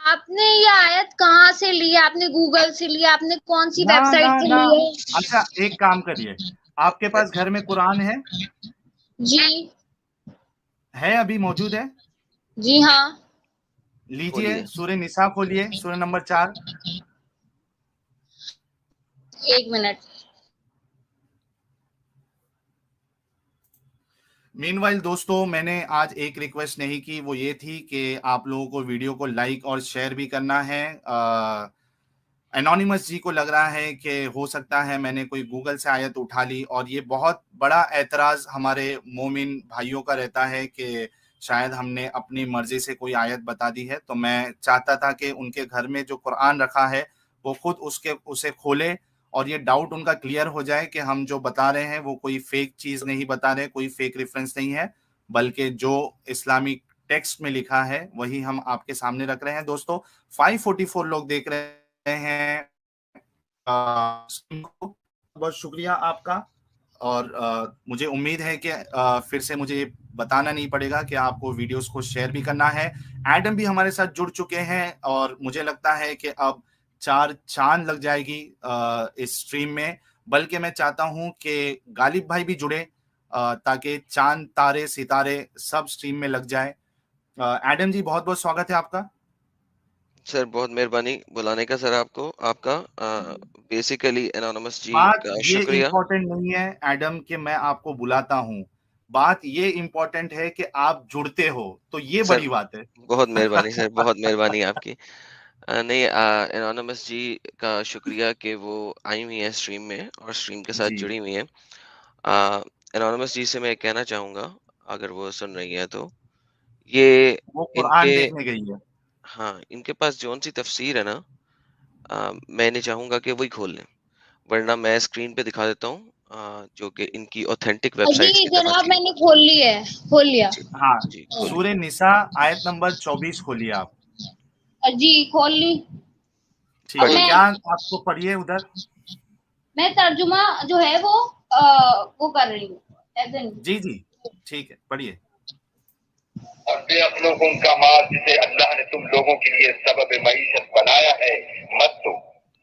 آپ نے یہ آیت کہاں سے لی ہے؟ آپ نے گوگل سے لیا؟ آپ نے کون سی ویب سائٹ سے لی ہے؟ اچھا ایک کام کریے, آپ کے پاس گھر میں قرآن ہے؟ جی ہے, ابھی موجود ہے؟ جی ہاں. لیجئے سورہ نساء کھولیے, سورہ نمبر 4. ایک منٹ. مین وائل دوستو, میں نے آج ایک ریکویسٹ نہیں کی, وہ یہ تھی کہ آپ لوگوں کو ویڈیو کو لائک اور شیئر بھی کرنا ہے. انونیمس جی کو لگ رہا ہے کہ ہو سکتا ہے میں نے کوئی گوگل سے آیت اٹھا لی, اور یہ بہت بڑا اعتراض ہمارے مومن بھائیوں کا رہتا ہے کہ شاید ہم نے اپنی مرضی سے کوئی آیت بتا دی ہے. تو میں چاہتا تھا کہ ان کے گھر میں جو قرآن رکھا ہے وہ خود اسے کھولے اور یہ ڈاؤٹ ان کا کلیئر ہو جائے کہ ہم جو بتا رہے ہیں وہ کوئی فیک چیز نہیں بتا رہے, کوئی فیک ریفرنس نہیں ہے, بلکہ جو اسلامک ٹیکسٹ میں لکھا ہے وہی ہم آپ کے سامنے رکھ رہے ہیں. دوستو 544 لوگ دیکھ رہے ہیں, بہت شکریہ آپ کا. اور مجھے امید ہے کہ پھر سے مجھے بتانا نہیں پڑے گا کہ آپ کو ویڈیوز کو شیئر بھی کرنا ہے. ایڈم بھی ہمارے ساتھ جڑ چکے ہیں, اور مجھے لگتا ہے کہ اب 4 چاند لگ جائے گی اس سٹریم میں, بلکہ میں چاہتا ہوں کہ غالب بھائی بھی جڑے تاکہ چاند تارے ستارے سب سٹریم میں لگ جائے. ایڈم جی بہت بہت سواگت ہے آپ کا. سر بہت مہربانی بلانے کا سر, آپ کا بیسیکلی انونیمس جی بات کا یہ شکریہ. امپورٹنٹ نہیں ہے ایڈم کہ میں آپ کو بلاتا ہوں, بات یہ امپورٹنٹ ہے کہ آپ جڑتے ہو, تو یہ سر بڑی بات ہے. بہت مہربانی سر, بہت مہربانی آپ کی. نہیں, انونیمس جی کا شکریہ کہ وہ آئی ہوئی ہیں اسٹریم میں اور اسٹریم کے ساتھ جی جڑی ہوئی ہیں. انونیمس جی سے میں کہنا چاہوں گا, اگر وہ سن رہی ہے تو, یہ وہ ان قرآن کے دیکھنے گئی ہے. ہاں ان کے پاس جون سی تفسیر ہے نا, میں نہیں چاہوں گا کہ وہی کھول لیں, ورنہ میں اسکرین پہ دکھا دیتا ہوں جو کہ ان کی اوتھینٹک ویب جی سائٹس کی جناب تفاسیر. میں نے کھول لی ہے, کھول لیا. ہاں, جی کھول سورہ نساء آیت نمبر 24 کھولیے آپ. جی کھول لی. ٹھیک ہے, پڑھیے. کیا آپ کو پڑھیے ادھر. میں ترجمہ جو ہے وہ کر رہی ہوں. جی جی ٹھیک ہے, پڑھیے. اور بے عقلوں کو ان کا مال جسے اللہ نے تم لوگوں کے لیے سبب معیشت بنایا ہے مت دو.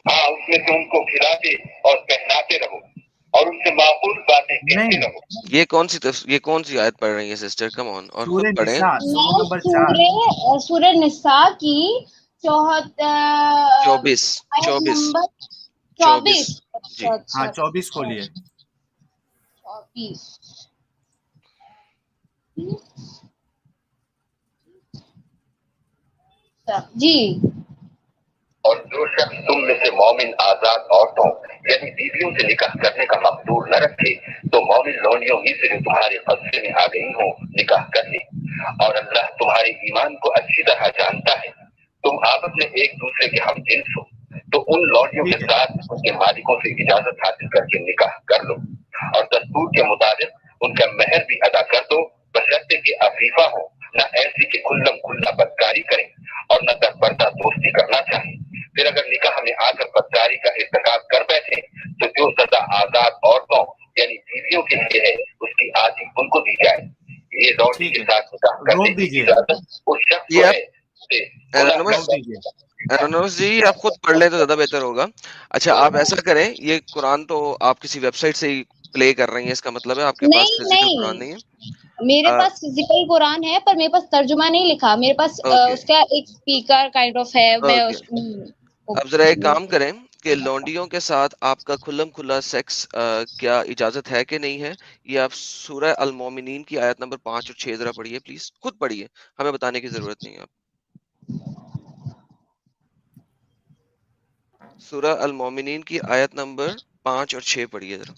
ہاں اس میں سے ان کو کھلاتے اور پہناتے رہو اور ان سے معقول باتیں کہتے نہیں, رہو. یہ کون سی آیت پڑھ رہی ہے سسٹر, کم آن, اور خود سورہ پڑھیں. نساء سورہ نمبر 4. سورہ نساء کی 24 آیت 24 نمبر 24 24. جی. ہاں اچھا 24 کھولیے. 24 جی. اور جو شخص تم میں سے مومن آزاد عورتوں یعنی بیویوں سے نکاح کرنے کا مقدور نہ رکھے تو مومن لونڈیوں ہی سے جو تمہارے قبضے میں آ گئی ہوں نکاح کر لے. اور اللہ تمہارے ایمان کو اچھی طرح جانتا ہے. تم آپس میں ایک دوسرے کے ہم جنس ہو تو ان لونڈیوں کے ٹھیک ہے, ساتھ ان کے مالکوں سے اجازت حاصل کر کے نکاح کر لو, اور دستور کے مطابق ان کا مہر بھی ادا کر دو, بشرطے کہ عفیفہ ہو, نہ ایسی کہ کھلم کھلا بدکاری کریں اور نہ در پردہ دوستی کرنا چاہیں. پھر اگر نکاح میں آ کر بدکاری کا ارتکاب کر بیٹھے تو جو سزا آزاد عورتوں یعنی بیویوں کے لیے ہے اس کی آدھی ان کو دی جائے. یہ لونڈی ٹھیک کے ہے, ساتھ نکاح کرنے روک کی دیجئے, اجازت اس شخص یہ کو آپ ہے جسے گناہ انونیمس روک کرتا دیجئے. انونیمس جی آپ خود پڑھ لیں تو زیادہ بہتر ہوگا. اچھا آپ ایسا کریں, یہ قرآن تو آپ کسی ویب سائٹ سے ہی پلے کر رہی ہیں, اس کا مطلب ہے آپ کے پاس نہیں فزیکل قرآن نہیں, نہیں ہے. میرے پاس فزیکل قرآن ہے پر میرے پاس ترجمہ نہیں لکھا. میرے پاس اوکے اس کا ایک اسپیکر کائنڈ آف ہے. میں اوکے, اب ذرا ایک کام کریں کہ لونڈیوں کے ساتھ آپ کا کھلم کھلا سیکس کیا اجازت ہے کہ نہیں ہے, یہ آپ سورہ المومنین کی آیت نمبر 5 اور 6 ذرا پڑھیے پلیز, خود پڑھیے, ہمیں بتانے کی ضرورت نہیں ہے. آپ سورہ المومنین کی آیت نمبر 5 اور 6 پڑھیے ذرا.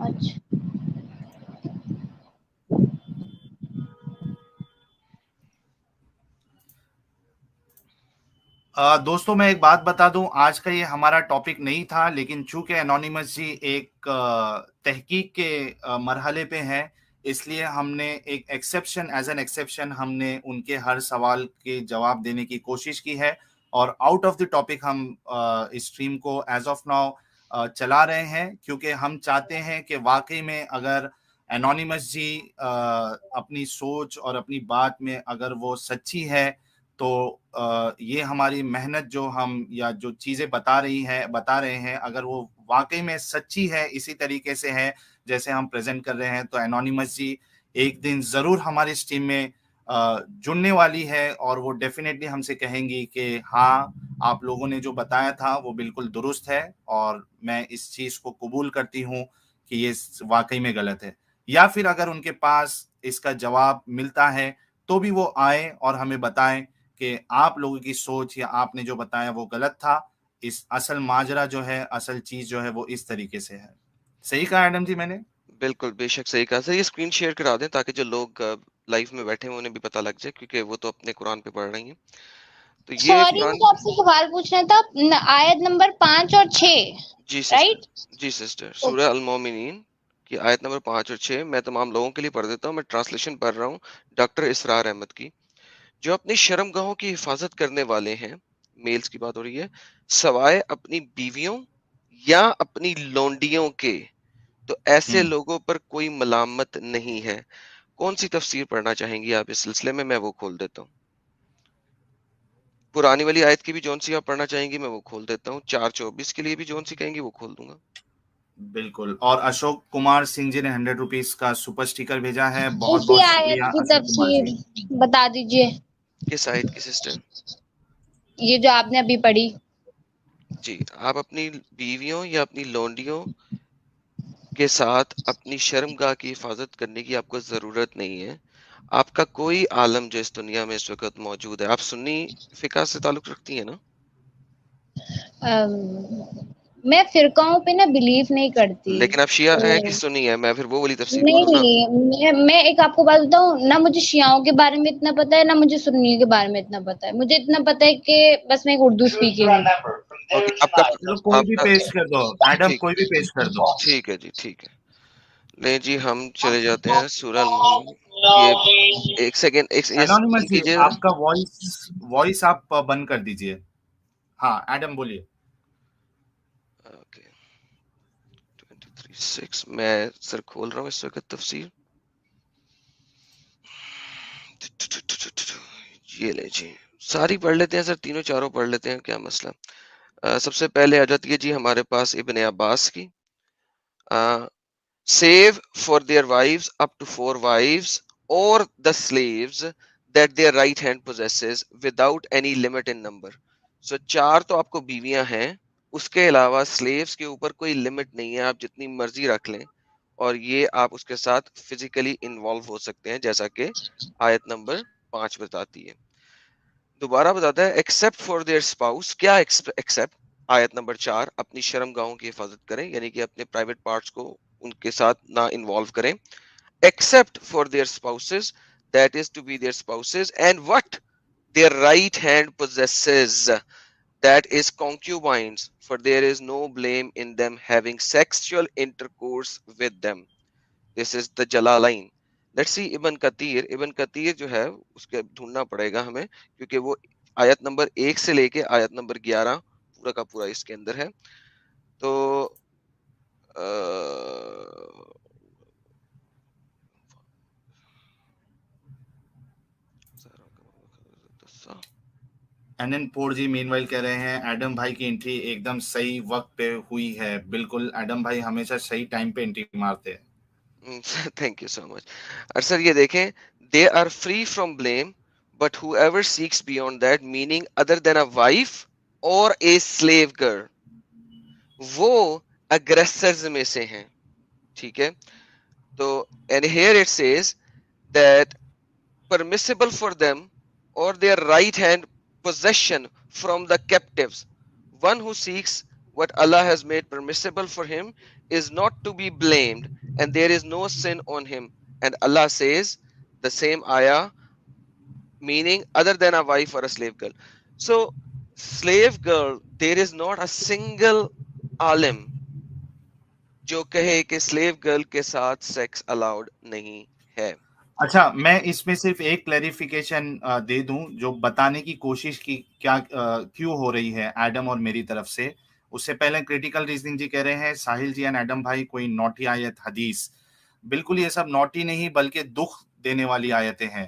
اچھا دوستوں میں ایک بات بتا دوں, آج کا یہ ہمارا ٹاپک نہیں تھا, لیکن چونکہ انونیمس جی ایک تحقیق کے مرحلے پہ ہیں, اس لیے ہم نے ایک ایکسیپشن ایز این ایکسیپشن ہم نے ان کے ہر سوال کے جواب دینے کی کوشش کی ہے, اور آؤٹ آف دی ٹاپک ہم اسٹریم کو ایز آف ناؤ چلا رہے ہیں, کیونکہ ہم چاہتے ہیں کہ واقعی میں اگر انونیمس جی اپنی سوچ اور اپنی بات میں اگر وہ سچی ہے تو یہ ہماری محنت جو ہم یا جو چیزیں بتا رہے ہیں اگر وہ واقعی میں سچی ہے، اسی طریقے سے ہے جیسے ہم پریزنٹ کر رہے ہیں، تو انونیمس جی ایک دن ضرور ہماری اس ٹیم میں جڑنے والی ہے، اور وہ ڈیفینیٹلی ہم سے کہیں گی کہ ہاں آپ لوگوں نے جو بتایا تھا وہ بالکل درست ہے، اور میں اس چیز کو قبول کرتی ہوں کہ یہ واقعی میں غلط ہے. یا پھر اگر ان کے پاس اس کا جواب ملتا ہے تو بھی وہ آئیں اور ہمیں بتائیں کہ آپ لوگوں کی سوچ یا آپ نے جو بتایا وہ غلط تھا، اس اصل ماجرا جو ہے، اصل چیز جو ہے وہ اس طریقے سے ہے. صحیح کہا ایڈم جی میں نے؟ بالکل بے شک صحیح کہا سر. یہ اسکرین شیئر کرا دیں تاکہ جو لوگ لائف میں بیٹھے ہیں انہیں بھی پتہ لگ جائے، کیونکہ وہ تو اپنے قرآن پہ پڑھ رہی ہیں. تو یہ سوری قرآن مجھے آپ سے سوال پوچھنا تھا، آیت نمبر 5 اور 6 جی سسٹر، رائٹ؟ جی سسٹر، سورہ المومنین کی آیت نمبر 5 اور 6 میں تمام لوگوں کے لیے پڑھ دیتا ہوں. میں ٹرانسلیشن پڑھ رہا ہوں ڈاکٹر اسرار احمد کی. جو اپنی شرم گاہوں کی حفاظت کرنے والے ہیں، میلز کی بات ہو رہی ہے، سوائے اپنی بیویوں یا اپنی لونڈیوں کے، تو ایسے لوگوں پر کوئی ملامت نہیں ہے. کون سی تفسیر پڑھنا چاہیں گی آپ اس سلسلے میں وہ کھول دیتا ہوں. پرانی والی آیت کی بھی جون سی آپ پڑھنا چاہیں گی میں وہ کھول دیتا ہوں. 4:24 کے لیے بھی جون سی کہیں گی وہ کھول دوں گا. بالکل. اور اشوک کمار سنگھ جی نے 100 روپیز کا سپر اسٹیکر بھیجا ہے. بہت اسی بہت آیت شکریہ کی اشوک کمار تفسیر جی. بتا دیجئے، کس آیت کی سسٹر؟ یہ جو آپ نے ابھی پڑھی. جی، آپ اپنی بیویوں یا اپنی لونڈیوں کے ساتھ اپنی شرم گاہ کی حفاظت کرنے کی آپ کو ضرورت نہیں ہے. آپ کا کوئی عالم جو اس دنیا میں اس وقت موجود ہے، آپ سنی فقہ سے تعلق رکھتی ہیں نا؟ میں فرقوں پہ نا بلیف نہیں کرتی. لیکن آپ شیعہ ہیں کہ سنی ہے؟ میں پھر وہ والی تفسیر بولوں نا. نہیں، میں ایک آپ کو بات بتاؤں، نہ مجھے شیعوں کے بارے میں اتنا پتا ہے، نہ مجھے سنیوں کے بارے میں اتنا پتا ہے. مجھے اتنا پتا ہے کہ بس میں ایک اردو اسپیکر ہوں. آپ کا چلو کوئی بھی پیش کر دو ایڈم، ٹھیک کوئی بھی پیش کر دو. ٹھیک ہے جی، ٹھیک ہے. لیں جی ہم چلے جاتے ہیں سورہ المومن. یہ ایک سیکنڈ انونیمس جی کیجیے. آپ کا وائس آپ بند کر دیجئے. ہاں ایڈم بولیے. 23:6 میں سر کھول رہا ہوں اس وقت تفسیر. یہ لے جی ساری پڑھ لیتے ہیں سر، تینوں چاروں پڑھ لیتے ہیں، کیا مسئلہ. سب سے پہلے آ جاتی ہے جی ہمارے پاس ابن عباس کی. save for their wives up to 4 wives or the slaves that their right hand possesses without any limit in number. So 4 تو آپ کو بیویاں ہیں، اس کے علاوہ slaves کے اوپر کوئی لمٹ نہیں ہے، آپ جتنی مرضی رکھ لیں، اور یہ آپ اس کے ساتھ فزیکلی انوالو ہو سکتے ہیں جیسا کہ آیت نمبر 5 بتاتی ہے. دوبارہ بتاتا ہے ایکسپٹ فار دیئر اسپاؤس. کیا ایکسپٹ؟ آیت نمبر 4 اپنی شرم گاہوں کی حفاظت کریں، یعنی کہ اپنے پرائیویٹ پارٹس کو ان کے ساتھ نہ انوالو کریں. Except for their spouses that is to be their spouses and what their right hand possesses that is concubines, for there is no blame in them having sexual intercourse with them. This is the Jalalain. Let's see ابن کثیر جو ہے اس کے ڈھونڈنا پڑے گا ہمیں، کیونکہ وہ آیت نمبر 1 سے لے کے آیت نمبر 11 پورا کا پورا اس کے اندر ہے. تو این پور جی مین وائل کہہ رہے ہیں ایڈم بھائی کی انٹری ایک دم صحیح وقت پہ ہوئی ہے. بالکل ایڈم بھائی ہمیشہ صحیح ٹائم پہ انٹری مارتے ہیں. Thank you so much. اور سر یہ دیکھیں they are free from blame but whoever seeks beyond that meaning other than a wife or a sleeve girl, وہ اگریسرز میں سے ہیں. ٹھیک ہے، تو and here it says that permissible for them or their right hand possession from the captives. One who seeks what Allah has made permissible for him is not to be blamed, and there is no sin on him. And Allah says the same ayah, meaning other than a wife or a slave girl. So slave girl, there is not a single alim جو کہے کہ sleeve girl کے ساتھ sex allowed نہیں ہے. اچھا میں اس میں صرف ایک کلیریفیکیشن دے دوں جو بتانے کی کوشش کی کیا کیوں ہو رہی ہے ایڈم اور میری طرف سے. اس سے پہلے کریٹیکل ریزننگ جی کہہ رہے ہیں ساحل جی اینڈ ایڈم بھائی کوئی نوٹی آیت حدیث. بالکل یہ سب نوٹی نہیں بلکہ دکھ دینے والی آیتیں ہیں.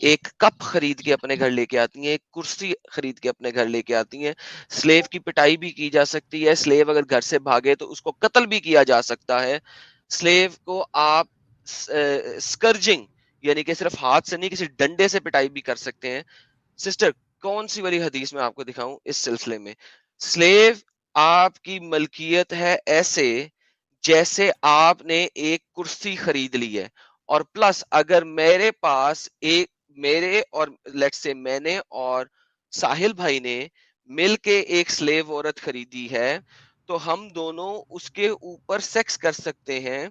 ایک کپ خرید کے اپنے گھر لے کے آتی ہیں, ایک کرسی خرید کے اپنے گھر لے کے آتی ہیں. سلیو کی پٹائی بھی کی جا سکتی ہے, سلیو اگر گھر سے بھاگے تو اس کو قتل بھی کیا جا سکتا ہے. سلیو کو آپ سکرجنگ یعنی کہ صرف ہاتھ سے نہیں کسی ڈنڈے سے پٹائی بھی کر سکتے ہیں. سسٹر کون سی والی حدیث میں آپ کو دکھاؤں اس سلسلے میں؟ سلیو آپ کی ملکیت ہے ایسے جیسے آپ نے ایک کرسی خرید لی ہے, اور پلس اگر میرے پاس ایک میرے اور لیٹ سے میں نے اور ساحل بھائی نے مل کے ایک سلیو عورت خریدی ہے تو ہم دونوں اس کے اوپر سیکس کر سکتے ہیں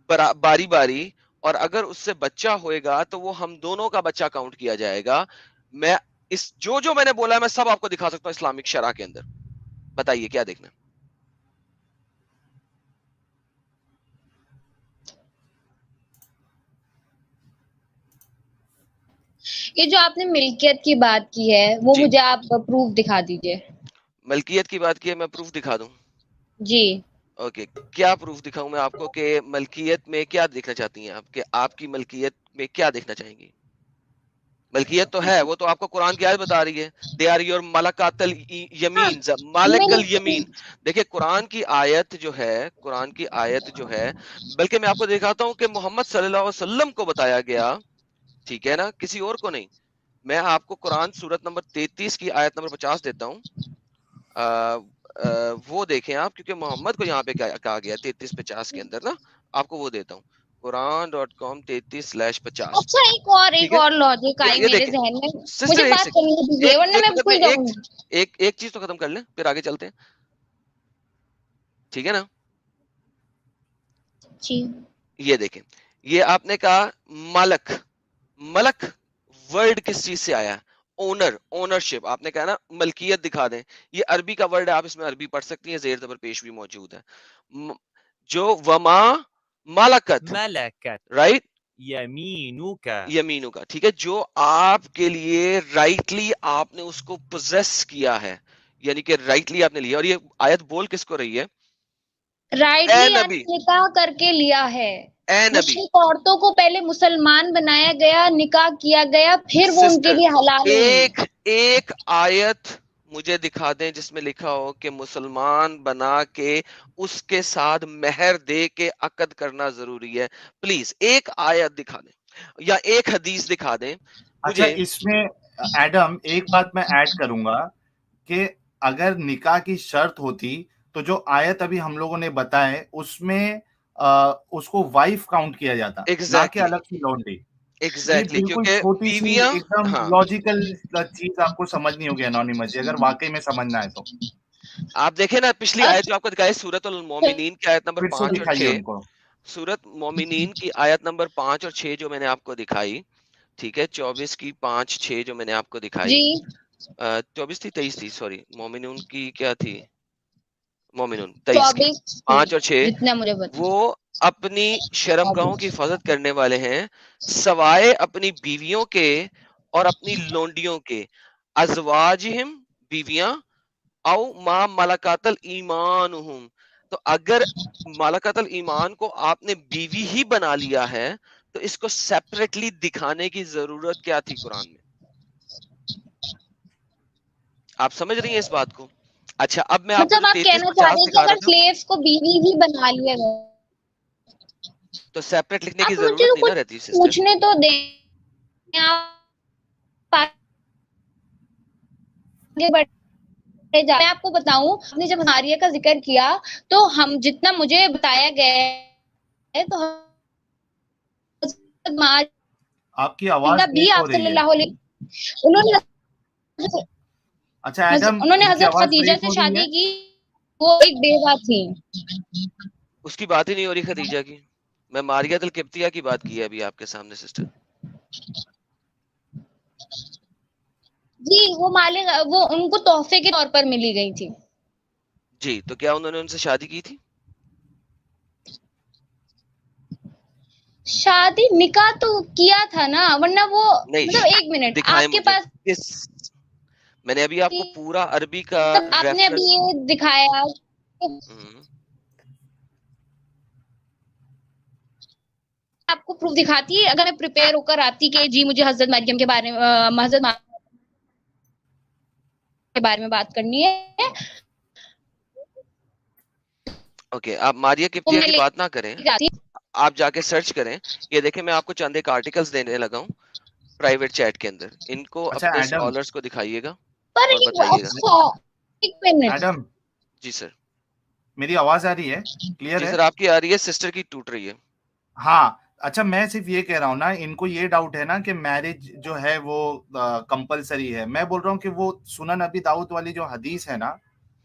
باری باری, اور اگر اس سے بچہ ہوئے گا تو وہ ہم دونوں کا بچہ کاؤنٹ کیا جائے گا. میں اس جو میں نے بولا ہے میں سب آپ کو دکھا سکتا ہوں اسلامک شرع کے اندر. بتائیے کیا دیکھنا؟ یہ جو آپ نے ملکیت کی بات کی ہے وہ مجھے آپ پروف دکھا دیجئے. ملکیت کی بات کی ہے, میں پروف دکھا دوں؟ جی اوکے, کیا پروف دکھاؤں میں آپ کو کہ ملکیت میں کیا دیکھنا چاہتی ہیں آپ, کہ آپ کی ملکیت میں کیا دیکھنا چاہیں گی؟ ملکیت تو ہے, وہ تو آپ کو قرآن کی آیت بتا رہی ہے, دے آر یور ملکات الیمین, مالک الیمین. دیکھیں قرآن کی آیت جو ہے بلکہ میں آپ کو دکھاتا ہوں کہ محمد صلی اللہ علیہ وسلم کو بتایا گیا, ٹھیک ہے نا, کسی اور کو نہیں. میں آپ کو قرآن سورت نمبر 33 کی آیت نمبر 50 دیتا ہوں, وہ دیکھیں آپ, کیونکہ محمد کو یہاں پہ کہا گیا 33-50 کے اندر نا, آپ کو وہ دیتا ہوں quran.com 33/50. اچھا ایک اور لاجک آئی میرے ذہن میں, مجھے بات کرنی دیجیے ورنہ میں بھول جاؤں گی. ایک چیز تو ختم کر لیں پھر آگے چلتے ہیں, ٹھیک ہے نا؟ جی یہ دیکھیں, یہ آپ نے کہا ملک ورڈ کس چیز سے آیا؟ اونرشپ. آپ نے کہا نا ملکیت دکھا دیں, یہ عربی کا ورڈ ہے, آپ اس میں عربی پڑھ سکتی ہیں, زیر زبر پیش بھی موجود ہے. جو وما ملکت رائٹ یمینو کا, ٹھیک ہے, جو آپ کے لیے رائٹلی آپ نے اس کو پوزیس کیا ہے, یعنی کہ رائٹلی آپ نے لیا. اور یہ آیت بول کس کو رہی ہے؟ رائٹلی نکاح کر کے لیا ہے. مشرک عورتوں کو پہلے مسلمان بنایا گیا, نکاح کیا گیا, پھر وہ ان کے لیے حلال ہوئی. ایک آیت مجھے دکھا دیں جس میں لکھا ہو کہ مسلمان بنا کے اس کے ساتھ مہر دے کے عقد کرنا ضروری ہے. پلیز ایک آیت دکھا دیں یا ایک حدیث دکھا دیں. اچھا اس میں ایڈم ایک بات میں ایڈ کروں گا کہ اگر نکاح کی شرط ہوتی تو جو آیت ابھی ہم لوگوں نے بتائے اس میں اس کو وائف کاؤنٹ کیا جاتا, نہ کہ الگ سے لونڈی. ایگزیکٹلی, بالکل چھوٹی سی ایک دم لاجیکل چیز آپ کو سمجھنی ہوگی انونیمس جی, اگر واقعی میں سمجھنا ہے تو. آپ دیکھیں نا پچھلی آیت جو آپ کو دکھائی سورۃ المومنین کی آیت نمبر 5 اور 6, سورۃ مومنین کی آیت نمبر 5 اور 6 جو میں نے آپ کو دکھائی, ٹھیک ہے, 24 کی 5-6 جو میں نے آپ کو دکھائی, 24 تھی 23 تھی, سوری مومنون کی کیا تھی, مومنون 23 5 اور 6, وہ اپنی شرم گاہوں کی حفاظت کرنے والے ہیں سوائے اپنی بیویوں کے اور اپنی لونڈیوں کے, ازواجہم بیویاں, او ما ملکات الایمانہم. تو اگر ملکات الایمان کو آپ نے بیوی ہی بنا لیا ہے تو اس کو سیپریٹلی دکھانے کی ضرورت کیا تھی قرآن میں؟ آپ سمجھ رہی ہیں اس بات کو؟ اچھا اب میں آپ کو 33-50 دکھا رہا ہوں, سلیوز کو بیوی ہی بنا لیا گیا تو سیپریٹ لکھنے کی ضرورت نہیں نا رہتی. پوچھنے تو دیں, میں آپ کو بتاؤں, ہم نے جب ہماریہ کا ذکر کیا تو ہم جتنا مجھے بتایا گیا ہے تو آپ کی آواز بھی آپ صلی اللہ علیہ اچھا ایڈم انہوں نے حضرت خدیجہ سے شادی کی, وہ ایک بیوہ تھی. اس کی بات ہی نہیں ہو رہی خدیجہ کی, میں ماریہ القبطیہ کی بات کی ہے ابھی آپ کے سامنے سسٹر. جی وہ مالک, وہ ان کو تحفے کے طور پر ملی گئی تھی. جی تو کیا انہوں نے ان سے شادی کی تھی؟ شادی نکاح تو کیا تھا نا, ورنہ وہ مطلب ایک منٹ آپ کے پاس, میں نے ابھی آپ کو پورا عربی کا آپ نے ابھی یہ دکھایا آپ کو پروف دکھاتی ہے. اگر میں پریپیئر ہو کر آتی کہ جی مجھے حضرت مریم کے بارے میں بات کرنی ہے, اوکے آپ ماریہ کپتیہ کی بات نہ کریں, آپ جا کے سرچ کریں. یہ دیکھیں میں آپ کو چند ایک آرٹیکلز دینے لگا ہوں پرائیویٹ چیٹ کے اندر, ان کو اچھا اپنے ایڈم, اسکالرز کو دکھائیے گا پر اور بتائیے گا. ایک منٹ, ایڈم جی سر, میری آواز آ رہی ہے, کلیئر جی ہے؟ سر آپ کی آ رہی ہے, سسٹر کی ٹوٹ رہی ہے. ہاں اچھا, میں صرف یہ کہہ رہا ہوں نا, ان کو یہ ڈاؤٹ ہے نا کہ میرج جو ہے وہ کمپلسری ہے. میں بول رہا ہوں کہ وہ سنن ابی داؤد والی جو حدیث ہے نا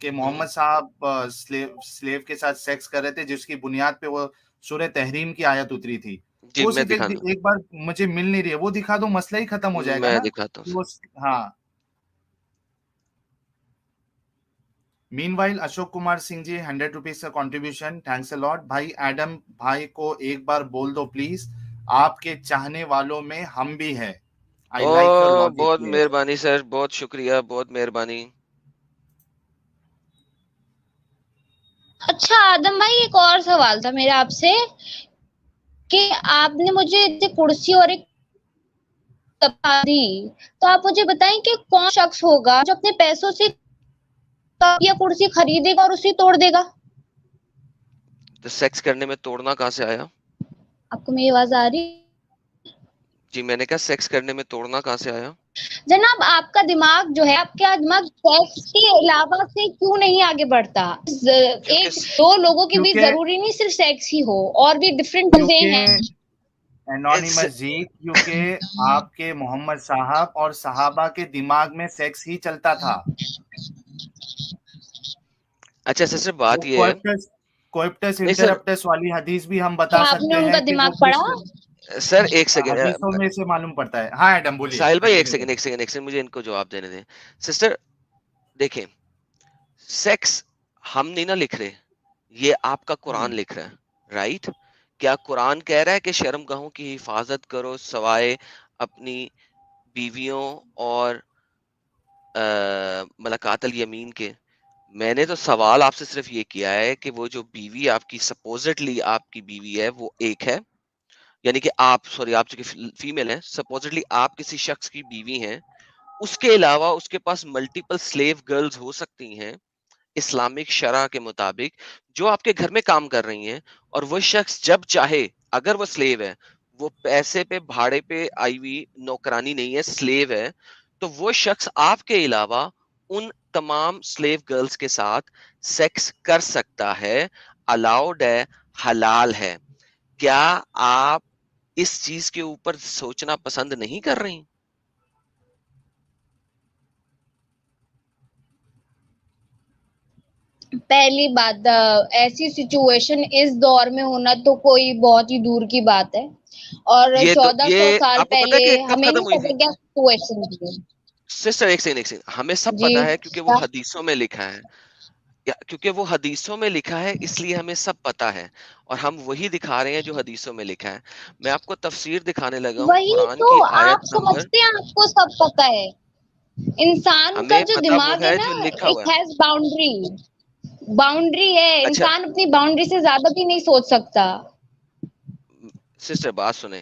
کہ محمد صاحب سلیو کے ساتھ سیکس کر رہے تھے, جس کی بنیاد پہ وہ سورہ تحریم کی آیت اتری تھی, جی وہ میں صرف دکھانا, ایک بار مجھے مل نہیں رہی ہے, وہ دکھا دو, مسئلہ ہی ختم ہو جائے گا میں نا. دکھاتا ہوں سر. ہاں. مین وائل اشوک کمار سنگھ جی 100 روپیز کا کنٹریبیوشن, تھینکس اے لاٹ. بھائی ایڈم بھائی کو ایک بار بول دو پلیز, آپ کے چاہنے والوں میں ہم بھی ہیں. I like your logic. بہت مہربانی سر, بہت شکریہ, بہت مہربانی. اچھا آدم بھائی ایک اور سوال تھا میرا آپ سے, کہ آپ نے مجھے کرسی اور ایک دی, تو آپ مجھے بتائیں کہ کون شخص ہوگا جو اپنے پیسوں سے یا کرسی خریدے گا اور اسے توڑ دے گا؟ تو سیکس کرنے میں توڑنا کہاں سے آیا؟ آپ کو میری آواز آ رہی؟ جی میں نے کہا سیکس کرنے میں توڑنا کہاں سے آیا؟ جناب آپ کا دماغ جو ہے, آپ کا دماغ سیکس کے علاوہ سے کیوں نہیں آگے بڑھتا؟ ایک دو لوگوں کے بیچ ضروری نہیں صرف سیکس ہی ہو, اور بھی ڈفرینٹ چیزیں ہیں. انونیمس جی, کیونکہ آپ کے محمد صاحب اور صحابہ کے دماغ میں سیکس ہی چلتا تھا. اچھا سر بات یہ ہے, کوئپٹس انٹرپٹس والی حدیث بھی ہم بتا آپ نے سکتے ان ہیں کا کہ وہ دماغ کس پڑھا؟ سر ایک سیکنڈ حدیثوں میں سے معلوم پڑتا ہے. ہاں ایڈم بولیے. ساحل بھائی ایک سیکنڈ مجھے ان کو جواب دینے دیں. سسٹر دیکھیں, سیکس ہم نہیں نہ لکھ رہے, یہ آپ کا قرآن لکھ رہا ہے, رائٹ؟ کیا قرآن کہہ رہا ہے کہ شرم گاہوں کی حفاظت کرو سوائے اپنی بیویوں اور ملاقات الیمین کے؟ میں نے تو سوال آپ سے صرف یہ کیا ہے کہ وہ جو بیوی آپ کی سپوزٹلی آپ کی بیوی ہے وہ ایک ہے, یعنی کہ آپ چونکہ فیمیل ہیں, سپوزٹلی آپ کسی شخص کی بیوی ہیں, اس کے علاوہ اس کے پاس ملٹیپل سلیو گرلز ہو سکتی ہیں اسلامک شرع کے مطابق, جو آپ کے گھر میں کام کر رہی ہیں, اور وہ شخص جب چاہے, اگر وہ سلیو ہے, وہ پیسے پہ بھاڑے پہ آئی ہوئی نوکرانی نہیں ہے, سلیو ہے, تو وہ شخص آپ کے علاوہ ان تمام سلیو گرلز کے ساتھ سیکس کر سکتا ہے, الاؤڈ ہے, حلال ہے. کیا آپ اس چیز کے اوپر سوچنا پسند نہیں کر رہی؟ پہلی بات, ایسی سچویشن اس دور میں ہونا تو کوئی بہت ہی دور کی بات ہے, اور 1400 سال آپ کو پتا پہلے ہے کہ کب ہمیں ختم نہیں ہوئی تھی پتا کیا سچویشن تھی. سسٹر ایک سیکنڈ, ہمیں سب جی پتا ہے کیونکہ وہ حدیثوں میں لکھا ہے, کیونکہ وہ حدیثوں میں لکھا ہے اس لیے ہمیں سب پتا ہے, اور ہم وہی دکھا رہے ہیں جو حدیثوں میں لکھا ہے. میں آپ کو تفسیر دکھانے لگا ہوں وہی قرآن تو کی آپ آیت نمبر. سمجھتے ہیں آپ کو سب پتا ہے, انسان کا ہمیں جو پتا وہ دماغ ہے نا, جو لکھا ہوا اٹ ہے. ہیز باؤنڈری ہے, اچھا انسان اپنی باؤنڈری سے زیادہ بھی نہیں سوچ سکتا. سسٹر بات سنیں,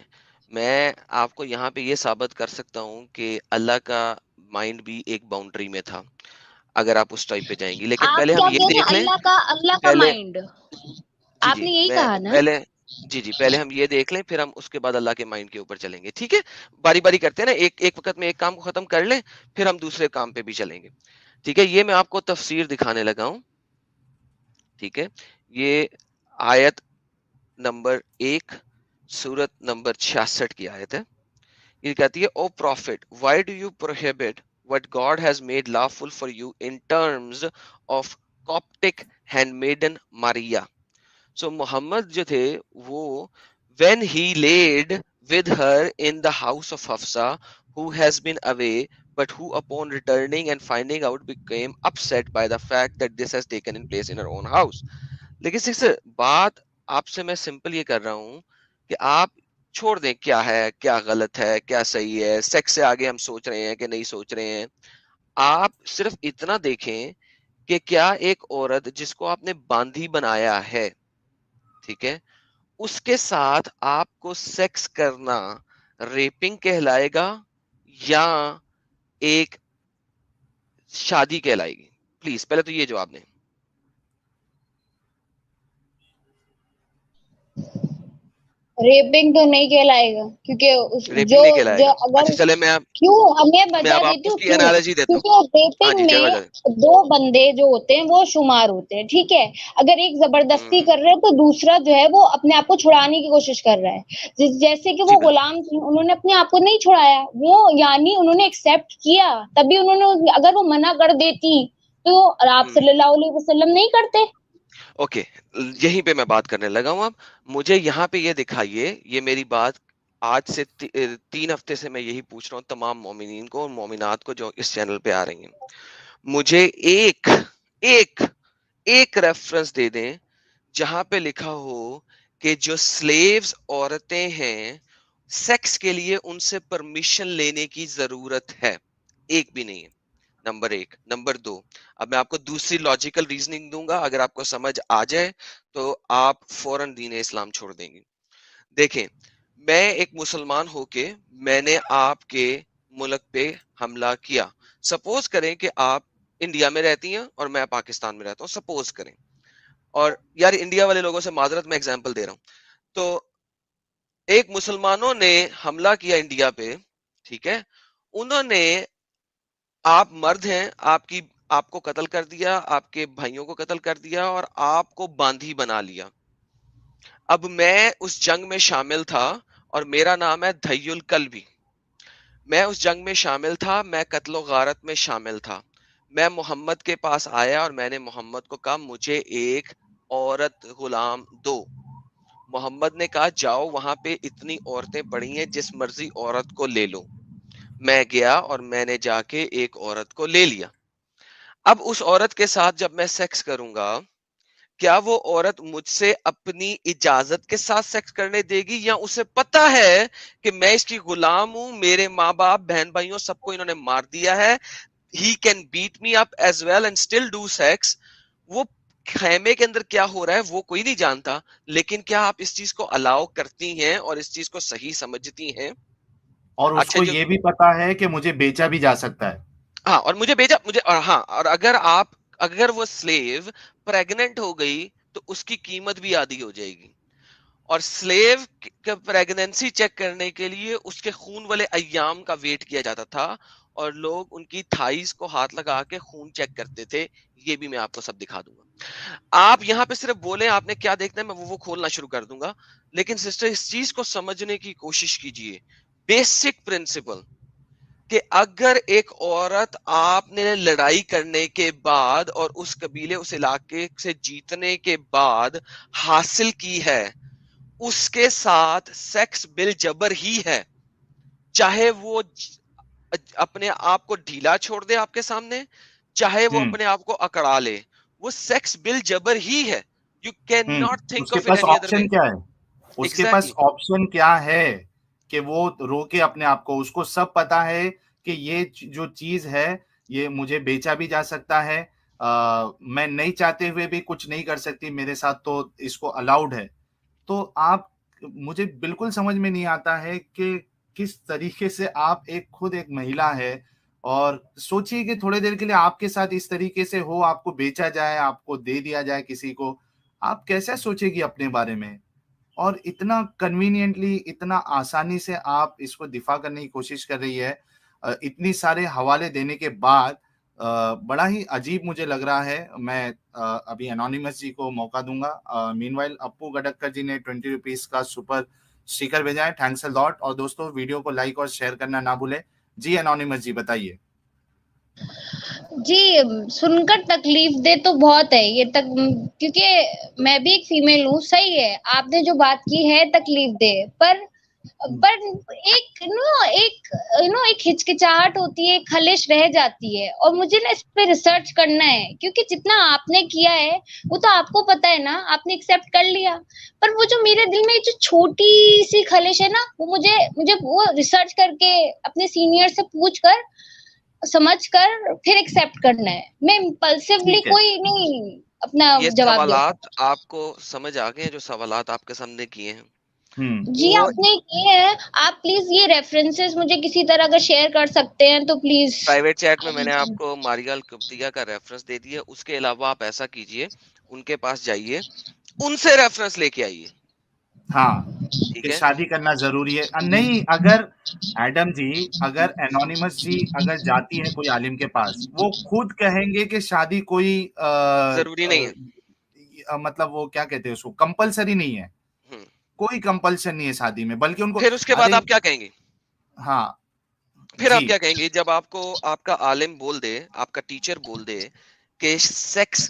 میں آپ کو یہاں پہ یہ ثابت کر سکتا ہوں کہ اللہ کا مائنڈ بھی ایک باؤنڈری میں تھا, اگر آپ اس ٹائپ پہ جائیں گی. لیکن آپ پہلے ہم کیا یہ کہہ رہے دیکھ ہیں؟ لیں, اللہ کا پہلے مائنڈ, جی آپ جی نے یہی میں کہا نا؟ پہلے پہلے ہم یہ دیکھ لیں, پھر ہم اس کے بعد اللہ کے مائنڈ کے اوپر چلیں گے. ٹھیک ہے, باری باری کرتے ہیں نا, ایک وقت میں ایک کام کو ختم کر لیں, پھر ہم دوسرے کام پہ بھی چلیں گے. ٹھیک ہے, یہ میں آپ کو تفسیر دکھانے لگا ہوں. ٹھیک ہے, یہ آیت نمبر 1 سورت نمبر 66 کی آیت ہے. یہ کہتی ہے, O prophet why do you prohibit what God has made lawful for you in terms of Coptic handmaiden Maria. So محمد جو تھے وہ when he laid with her in the house of Hafsa who has been away but who upon returning and finding out became upset by the fact that this has taken in place in her own house. لیکن sixer بات آپ سے میں simple یہ کر رہا ہوں کہ آپ چھوڑ دیں کیا ہے, کیا غلط ہے, کیا صحیح ہے, سیکس سے آگے ہم سوچ رہے ہیں کہ نہیں سوچ رہے ہیں. آپ صرف اتنا دیکھیں کہ کیا ایک عورت جس کو آپ نے باندھی بنایا ہے, ٹھیک ہے, اس کے ساتھ آپ کو سیکس کرنا ریپنگ کہلائے گا یا ایک شادی کہلائے گی؟ پلیز پہلے تو یہ جواب دیں. ریپنگ تو نہیں کہلائے گا کیونکہ ریپنگ جو نہیں کہلائے جو گا. اگر اچھا چلے میں کیوں میں بتا اب آپ دیتی اس ہوں کی کیوں, انالوجی دیتا ہوں. کیونکہ ہاں ریپنگ جی جگہ جگہ. میں دو بندے جو ہوتے ہیں وہ شمار ہوتے ہیں, ٹھیک ہے. اگر ایک زبردستی کر رہے ہیں تو دوسرا جو ہے وہ اپنے آپ کو چھڑانے کی کوشش کر رہا ہے. جیسے کہ جی وہ بالکل. غلام تھے, انہوں نے اپنے آپ کو نہیں چھڑایا, وہ یعنی انہوں نے ایکسپٹ کیا, تبھی انہوں نے, اگر وہ منع کر دیتی تو آپ صلی اللہ علیہ وسلم نہیں کرتے. اوکے, یہیں پہ میں بات کرنے لگا ہوں. اب مجھے یہاں پہ یہ دکھائیے, یہ میری بات آج سے 3 ہفتے سے میں یہی پوچھ رہا ہوں تمام مومنین کو اور مومنات کو جو اس چینل پہ آ رہی ہیں. مجھے ایک ایک ایک ریفرنس دے دیں جہاں پہ لکھا ہو کہ جو سلیوز عورتیں ہیں سیکس کے لیے ان سے پرمیشن لینے کی ضرورت ہے. ایک بھی نہیں ہے. نمبر 1. نمبر 2, اب میں آپ کو دوسری لاجیکل ریزننگ دوں گا, اگر آپ کو سمجھ آ جائے تو آپ فوراً دین اسلام چھوڑ دیں گے. دیکھیں, میں ایک مسلمان ہو کے میں نے آپ کے ملک پہ حملہ کیا. سپوز کریں کہ آپ انڈیا میں رہتی ہیں اور میں پاکستان میں رہتا ہوں, سپوز کریں. اور یار انڈیا والے لوگوں سے معذرت, میں ایگزامپل دے رہا ہوں. تو ایک مسلمانوں نے حملہ کیا انڈیا پہ, ٹھیک ہے. انہوں نے, آپ مرد ہیں, آپ کو قتل کر دیا, آپ کے بھائیوں کو قتل کر دیا اور آپ کو باندھی بنا لیا. اب میں اس جنگ میں شامل تھا اور میرا نام ہے دھئی القلبی. میں اس جنگ میں شامل تھا, میں قتل و غارت میں شامل تھا. میں محمد کے پاس آیا اور میں نے محمد کو کہا مجھے ایک عورت غلام دو. محمد نے کہا جاؤ وہاں پہ اتنی عورتیں پڑی ہیں, جس مرضی عورت کو لے لو. میں گیا اور میں نے جا کے ایک عورت کو لے لیا. اب اس عورت کے ساتھ جب میں سیکس کروں گا, کیا وہ عورت مجھ سے اپنی اجازت کے ساتھ سیکس کرنے دے گی, یا اسے پتا ہے کہ میں اس کی غلام ہوں, میرے ماں باپ بہن بھائیوں سب کو انہوں نے مار دیا ہے, he can beat me up as well and still do sex. وہ خیمے کے اندر کیا ہو رہا ہے وہ کوئی نہیں جانتا, لیکن کیا آپ اس چیز کو الاؤ کرتی ہیں اور اس چیز کو صحیح سمجھتی ہیں؟ اور اس اچھا کو جو, یہ بھی پتا ہے کہ مجھے بیچا بھی جا سکتا ہے. ہاں, اور مجھے بھیجا مجھے, ہاں, اور اگر وہ سلیو پریگننٹ ہو گئی تو اس کی قیمت بھی آدھی ہو جائے گی. اور سلیو کا پریگننسی چیک کرنے کے لیے اس کے خون والے ایام کا ویٹ کیا جاتا تھا, اور لوگ ان کی تھائیز کو ہاتھ لگا کے خون چیک کرتے تھے. یہ بھی میں آپ کو سب دکھا دوں گا. آپ یہاں پہ صرف بولیں آپ نے کیا دیکھنا ہے, میں وہ کھولنا شروع کر دوں گا. لیکن سسٹر اس چیز کو سمجھنے کی کوشش کیجئے, بیسک پرنسپل, کہ اگر ایک عورت آپ نے لڑائی کرنے کے بعد اور اس قبیلے اس علاقے سے جیتنے کے بعد حاصل کی ہے, اس کے ساتھ سیکس بل جبر ہی ہے, چاہے وہ اپنے آپ کو ڈھیلا چھوڑ دے آپ کے سامنے, چاہے وہ اپنے آپ کو اکڑا لے, وہ سیکس بل جبر ہی ہے. یو کین ناٹ اس تھنک کے آف اٹ پاس اینی ادر وے. آپشن کیا ہے, اس کے پاس ایگزیکٹلی. آپشن کیا ہے کہ وہ روکے اپنے آپ کو. اس کو سب پتا ہے کہ یہ جو چیز ہے یہ مجھے بیچا بھی جا سکتا ہے, میں نہیں چاہتے ہوئے بھی کچھ نہیں کر سکتی میرے ساتھ, تو اس کو الاؤڈ ہے. تو آپ, مجھے بالکل سمجھ میں نہیں آتا ہے کہ کس طریقے سے آپ خود ایک مہیلا ہے, اور سوچئے کہ تھوڑے دیر کے لیے آپ کے ساتھ اس طریقے سے ہو, آپ کو بیچا جائے, آپ کو دے دیا جائے کسی کو, آپ کیسے سوچے گی اپنے بارے میں؟ اور اتنا کنوینینٹلی, اتنا آسانی سے آپ اس کو دفاع کرنے کی کوشش کر رہی ہے, اتنی سارے حوالے دینے کے بعد. بڑا ہی عجیب مجھے لگ رہا ہے. میں ابھی انونیمس جی کو موقع دوں گا. مین وائل اپو گڈکر جی نے 20 روپیز کا سپر اسٹیکر بھیجا ہے, تھینکس اے لاٹ. اور دوستوں ویڈیو کو لائک اور شیئر کرنا نہ بھولیں. جی انونیمس جی بتائیے. جی, سن کر تکلیف دے تو بہت ہے یہ تک, کیونکہ میں بھی ایک فیمیل ہوں. صحیح ہے آپ نے جو بات کی ہے تکلیف دے, پر ایک ہچکچاہٹ ہوتی ہے, ایک خلش رہ جاتی ہے, اور مجھے نا اس پہ ریسرچ کرنا ہے, کیونکہ جتنا آپ نے کیا ہے وہ تو آپ کو پتا ہے نا, آپ نے ایکسپٹ کر لیا, پر وہ جو میرے دل میں جو چھوٹی سی خلش ہے نا, وہ مجھے وہ ریسرچ کر کے اپنے سینئر سے پوچھ کر سمجھ کر پھر ایکسپٹ کرنا ہے. میں امپلسively ٹھیک ہے, کوئی نہیں اپنا یہ جواب دے. سوالات آپ کو سمجھ آ گئے ہیں جو سوالات آپ کے سامنے کیے ہیں؟ جی آپ نے کیے ہیں. آپ پلیز یہ ریفرنسز مجھے کسی طرح اگر شیئر کر سکتے ہیں تو پلیز. پرائیویٹ چیٹ میں نے آپ کو ماریا القبطیہ کا ریفرنس دے دیا. اس کے علاوہ آپ ایسا کیجئے ان کے پاس جائیے, ان سے ریفرنس لے کے آئیے. ہاں ٹھیک کہ ہے, شادی کرنا ضروری ہے. نہیں, اگر ایڈم جی, اگر انونیمس جی اگر جاتی ہے کوئی عالم کے پاس, وہ خود کہیں گے کہ شادی کوئی ضروری نہیں ہے. مطلب وہ کیا کہتے ہیں اس کو, کمپلسری نہیں ہے, کوئی کمپلشن نہیں ہے شادی میں, بلکہ ان کو. پھر اس کے بعد آپ کیا کہیں گے؟ ہاں پھر آپ جی, کیا کہیں گے جب آپ کو آپ کا عالم بول دے, آپ کا ٹیچر بول دے کہ سیکس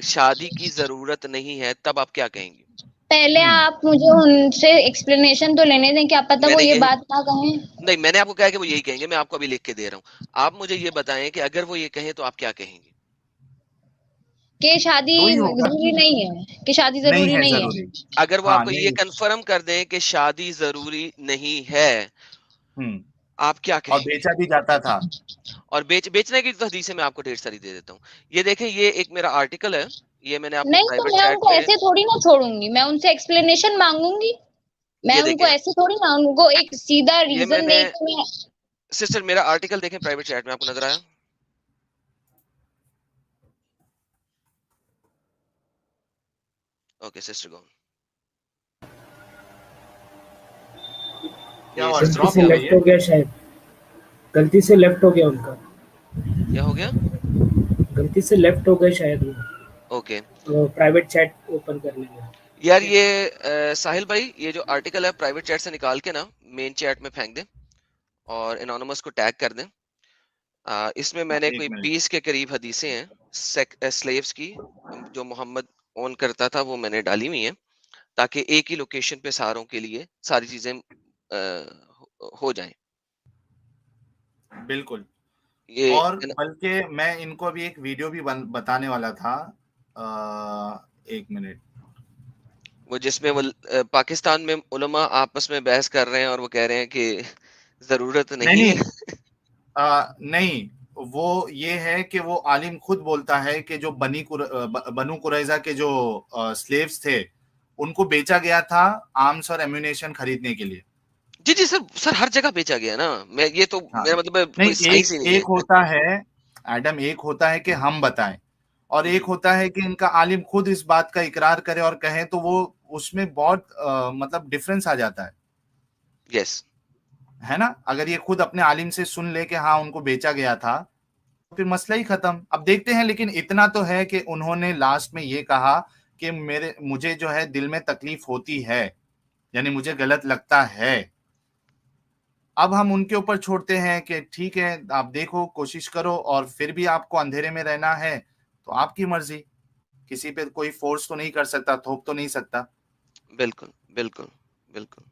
شادی کی ضرورت نہیں ہے, تب آپ کیا کہیں گے؟ پہلے آپ مجھے ان سے ایکسپلینیشن تو لینے دیں, کیا پتہ وہ یہ بات نہ کہیں. نہیں, میں نے آپ کو کہا کہ وہ یہی کہیں گے, میں آپ کو ابھی لکھ کے دے رہا ہوں. آپ مجھے یہ بتائیں کہ اگر وہ یہ کہیں تو آپ کیا کہیں گے؟ کہ شادی دو ہی ہوگا, ضروری نہیں ہے, کہ شادی نہیں ضروری ہے نہیں ضروری. ہے. اگر وہ ہاں آپ کو یہ نہیں. کنفرم کر دیں کہ شادی ضروری نہیں ہے, آپ کیا اور کہیں گے؟ بیچا بھی جاتا تھا. اور بیچنے کی تو حدیثیں میں آپ کو ڈھیر ساری دے دیتا ہوں. یہ دیکھیں, یہ ایک میرا آرٹیکل ہے, یہ میں نے آپ کو نہیں تو پرائیویٹ میں ان چیٹ کو میں. ایسے تھوڑی نہ چھوڑوں گی, میں ان سے ایکسپلینیشن مانگوں گی. میں یہ ان کو دیکھیں, ایسے تھوڑی نہ, ان کو ایک سیدھا یہ میں ریزن نے دے کے میں. سسٹر میرا آرٹیکل دیکھیں پرائیویٹ چیٹ میں, آپ کو نظر آیا؟ Okay sister gone. کیا ہوا, غلطی ڈراپ سے ہو گئی لیفٹ ہے؟ ہو گیا, شاید غلطی سے لیفٹ ہو گیا ان کا. کیا ہو گیا؟ غلطی سے لیفٹ ہو گئے شاید اوکے وہ پرائیویٹ چیٹ اوپن کرنے میں. یار یہ ساحل بھائی, یہ جو آرٹیکل ہے پرائیویٹ چیٹ سے نکال کے نا مین چیٹ میں پھینک دیں اور انونیمس کو ٹیگ کر دیں. اس میں میں نے کوئی 20 کے قریب حدیثیں ہیں سلیوز کی جو محمد اون کرتا تھا, وہ میں نے ڈالی ہوئی ہیں تاکہ ایک ہی لوکیشن پہ ساروں کے لیے ساری چیزیں ہو جائیں. بالکل. یہ اور بلکہ میں ان کو بھی ایک ویڈیو بھی بتانے والا تھا, ایک منٹ, وہ جس میں وہ پاکستان میں علماء آپس میں بحث کر رہے ہیں اور وہ کہہ رہے ہیں کہ ضرورت نہیں ہے. نہیں, وہ یہ ہے کہ وہ عالم خود بولتا ہے کہ جو بنو قریظہ کے جو سلیوز تھے ان کو بیچا گیا تھا آرمز اور ایمونیشن خریدنے کے لیے. جی جی سر ہر جگہ بیچا گیا نا. میں یہ تو میرا مطلب کوئی سائنس ہی نہیں ہے. ایک ہوتا ہے ایڈم, ایک ہوتا ہے کہ ہم بتائیں, اور ایک ہوتا ہے کہ ان کا عالم خود اس بات کا اقرار کرے اور کہیں, تو وہ اس میں بہت مطلب ڈفرنس آ جاتا ہے. یس ہے نا, اگر یہ خود اپنے عالم سے سن لے کہ ہاں ان کو بیچا گیا تھا, پھر مسئلہ ہی ختم. اب دیکھتے ہیں, لیکن اتنا تو ہے کہ انہوں نے لاسٹ میں یہ کہا کہ مجھے جو ہے دل میں تکلیف ہوتی ہے, یعنی مجھے غلط لگتا ہے. اب ہم ان کے اوپر چھوڑتے ہیں کہ ٹھیک ہے آپ دیکھو, کوشش کرو, اور پھر بھی آپ کو اندھیرے میں رہنا ہے تو آپ کی مرضی, کسی پہ کوئی فورس تو نہیں کر سکتا, تھوپ تو نہیں سکتا. بالکل بالکل بالکل.